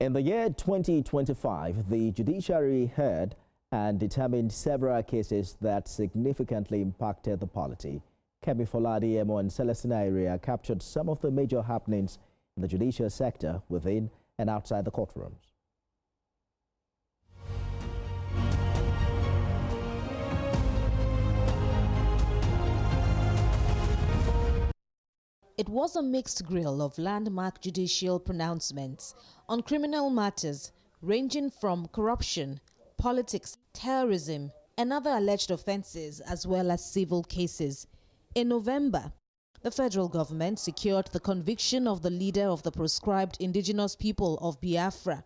In the year 2025, the judiciary heard and determined several cases that significantly impacted the polity. Kemi Foladiemo and Celestina area captured some of the major happenings in the judicial sector within and outside the courtrooms. It was a mixed grill of landmark judicial pronouncements on criminal matters ranging from corruption, politics, terrorism, and other alleged offences, as well as civil cases. In November, the federal government secured the conviction of the leader of the proscribed indigenous people of Biafra,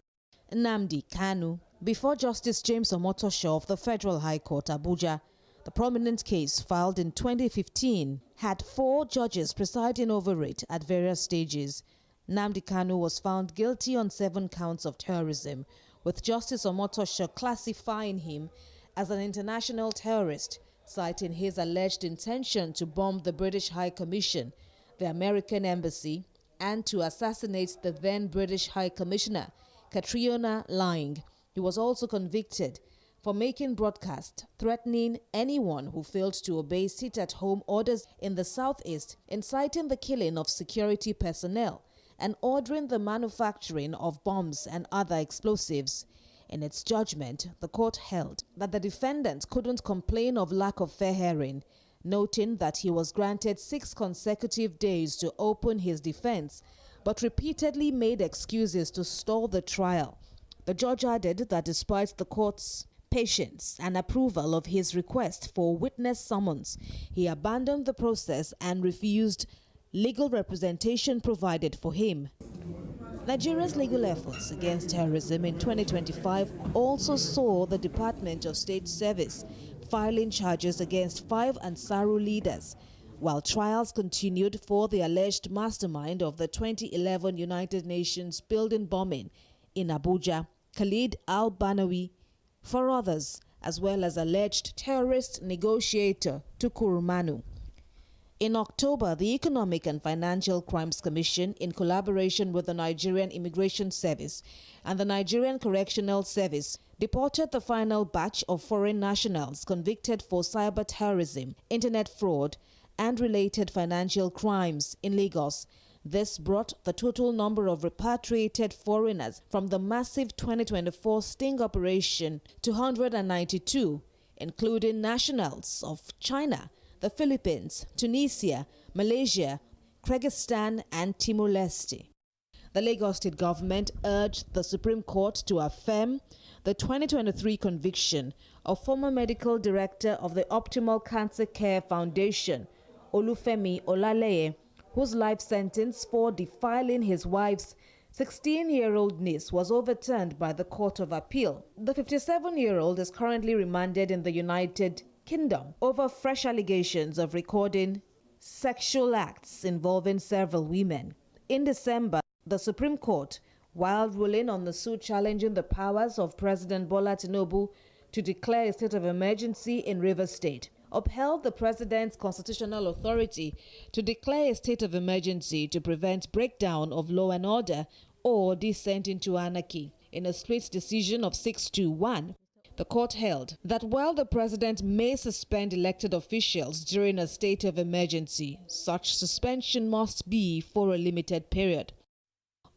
Nnamdi Kanu, before Justice James Omotosho of the Federal High Court, Abuja. The prominent case, filed in 2015, had 4 judges presiding over it at various stages. Nnamdi Kanu was found guilty on 7 counts of terrorism, with Justice Omotosho classifying him as an international terrorist, citing his alleged intention to bomb the British High Commission, the American Embassy, and to assassinate the then British High Commissioner, Catriona Laing. He was also convicted for making broadcasts threatening anyone who failed to obey sit-at-home orders in the southeast, inciting the killing of security personnel, and ordering the manufacturing of bombs and other explosives. In its judgment, the court held that the defendant couldn't complain of lack of fair hearing, noting that he was granted 6 consecutive days to open his defense, but repeatedly made excuses to stall the trial. The judge added that despite the court's patience and approval of his request for witness summons, he abandoned the process and refused legal representation provided for him. Nigeria's legal efforts against terrorism in 2025 also saw the Department of State Service filing charges against 5 Ansaru leaders, while trials continued for the alleged mastermind of the 2011 United Nations building bombing in Abuja, Khalid al-Banawi, for others, as well as alleged terrorist negotiator Tukur Manu. In October, the Economic and Financial Crimes Commission, in collaboration with the Nigerian Immigration Service and the Nigerian Correctional Service, deported the final batch of foreign nationals convicted for cyber terrorism, internet fraud, and related financial crimes in Lagos. This brought the total number of repatriated foreigners from the massive 2024 sting operation to 192, including nationals of China, the Philippines, Tunisia, Malaysia, Kyrgyzstan, and Timor-Leste. The Lagos State government urged the Supreme Court to affirm the 2023 conviction of former medical director of the Optimal Cancer Care Foundation, Olufemi Olaleye, whose life sentence for defiling his wife's 16-year-old niece was overturned by the Court of Appeal. The 57-year-old is currently remanded in the United Kingdom over fresh allegations of recording sexual acts involving several women. In December, the Supreme Court, while ruling on the suit challenging the powers of President Bola Tinubu to declare a state of emergency in Rivers State, upheld the president's constitutional authority to declare a state of emergency to prevent breakdown of law and order or descent into anarchy. In a split decision of 6-1, the court held that while the president may suspend elected officials during a state of emergency, such suspension must be for a limited period.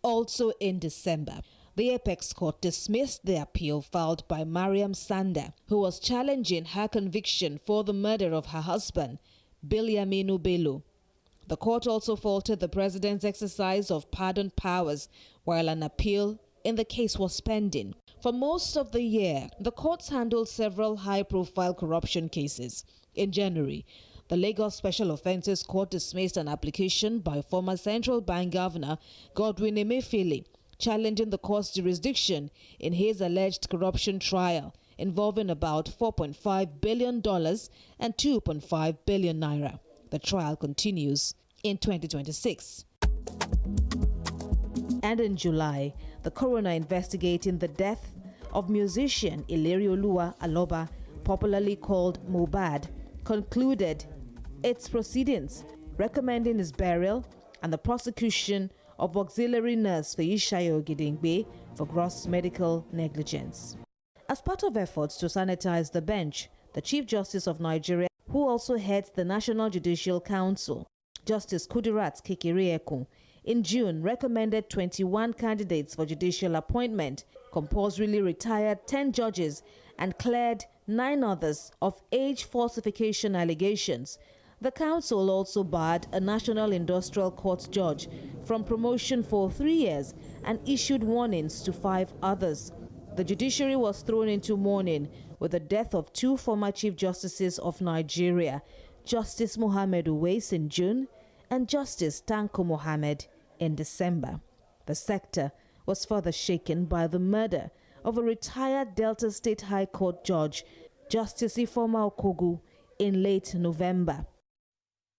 Also in December, the Apex Court dismissed the appeal filed by Mariam Sanda, who was challenging her conviction for the murder of her husband, Bilyaminu Bello. The court also faulted the president's exercise of pardon powers while an appeal in the case was pending. For most of the year, the courts handled several high-profile corruption cases. In January, the Lagos Special Offences Court dismissed an application by former Central Bank Governor Godwin Emefiele, challenging the court's jurisdiction in his alleged corruption trial involving about $4.5 billion and 2.5 billion naira. The trial continues in 2026. And in July, the coroner investigating the death of musician Ilerioluwa Aloba, popularly called Mohbad, concluded its proceedings, recommending his burial and the prosecution of auxiliary nurse Feishayo Gidingbe for gross medical negligence. As part of efforts to sanitize the bench, the Chief Justice of Nigeria, who also heads the National Judicial Council, Justice Kudirat Kekere-Ekun, in June recommended 21 candidates for judicial appointment, compulsorily retired 10 judges, and cleared 9 others of age falsification allegations. The council also barred a National Industrial Court judge from promotion for 3 years and issued warnings to 5 others. The judiciary was thrown into mourning with the death of 2 former Chief Justices of Nigeria, Justice Mohammed Uwais in June and Justice Tanko Mohammed in December. The sector was further shaken by the murder of a retired Delta State High Court judge, Justice Ifeoma Okogu, in late November.